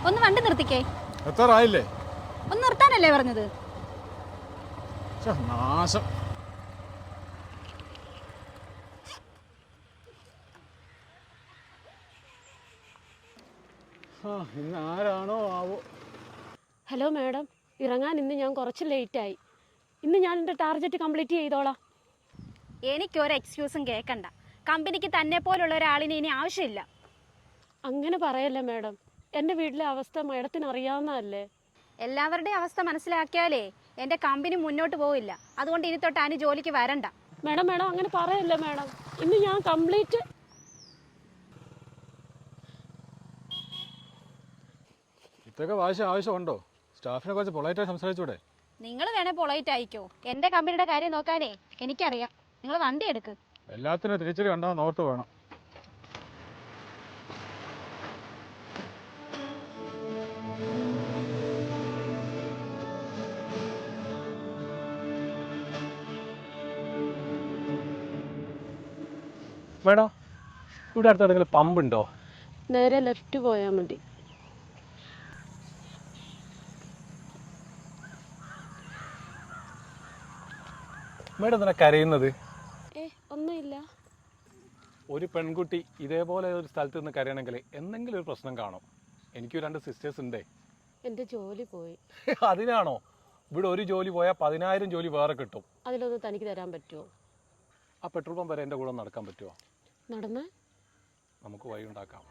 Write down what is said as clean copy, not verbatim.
ഒന്ന് വണ്ടി നിർത്തിക്കേ. എത്താറായില്ലേ? ഒന്ന് നിർത്താനല്ലേ പറഞ്ഞത്? നാശം. ഇന്ന് ആരാണോ ആവോ. ഹലോ മാഡം, ഇറങ്ങാൻ ഇന്ന് ഞാൻ കുറച്ച് ലേറ്റായി. ഇന്ന് ഞാൻ എൻ്റെ ടാർഗറ്റ് കംപ്ലീറ്റ് ചെയ്തോളാം. എനിക്കൊരു എക്സ്ക്യൂസും കേൾക്കണ്ട. കമ്പനിക്ക് തന്നെ പോലുള്ള ഒരാളിനെ ഇനി ആവശ്യമില്ല. അങ്ങനെ പറയല്ലേ മാഡം, എൻ്റെ വീട്ടിലെ അവസ്ഥ മാഡത്തിന് അറിയാവുന്നതല്ലേ. എല്ലാവരുടെയും അവസ്ഥ മനസ്സിലാക്കിയാലേ എൻ്റെ കമ്പനി മുന്നോട്ട് പോവില്ല. അതുകൊണ്ട് ഇനി തൊട്ട് അനി ജോലിക്ക് വരണ്ട. മാഡം അങ്ങനെ പറയല്ലേ മാഡം, ഇന്ന് ഞാൻ കംപ്ലീറ്റ്. ഇതൊക്കെ ആവശ്യമുണ്ടോ? സ്റ്റാഫിനെ കുറച്ച് പൊളൈറ്റായി സംസാരിച്ചൂടെ? നിങ്ങൾ വേണേ പൊളൈറ്റ് ആയിക്കോ. എൻ്റെ കമ്പനിയുടെ കാര്യം നോക്കാനേ എനിക്കറിയാം. നിങ്ങൾ വണ്ടി എടുക്ക്. എല്ലാത്തിനും തിരിച്ചടി കണ്ടാൽ ഓർത്ത് വേണം. മേഡം, ഇവിടെ അടുത്ത് എവിടെയെങ്കിലും പമ്പ് ഉണ്ടോ? നേരെ ലെഫ്റ്റ് പോയാൽ മതി. മേഡം എന്തിനാ കരയുന്നത്? ഒന്നുമില്ല. ഒരു പെൺകുട്ടി ഇതേപോലെ ഒരു സ്ഥലത്ത് നിന്ന് കരയണമെങ്കിൽ എന്തെങ്കിലും ഒരു പ്രശ്നം കാണും. എനിക്ക് 2 സിസ്റ്റേഴ്സ് ഉണ്ടേ. എൻ്റെ ജോലി പോയി. അതിനാണോ? ഇവിടെ ഒരു ജോലി പോയാൽ 10,000 ജോലി വേറെ കിട്ടും. അതിലൊന്ന് തനിക്ക് തരാൻ പറ്റുമോ? ആ പെട്രോൾ പമ്പ് വരെ എൻ്റെ കൂടെ നടക്കാൻ പറ്റുമോ? നടന്ന് നമുക്ക് വഴി ഉണ്ടാക്കാം.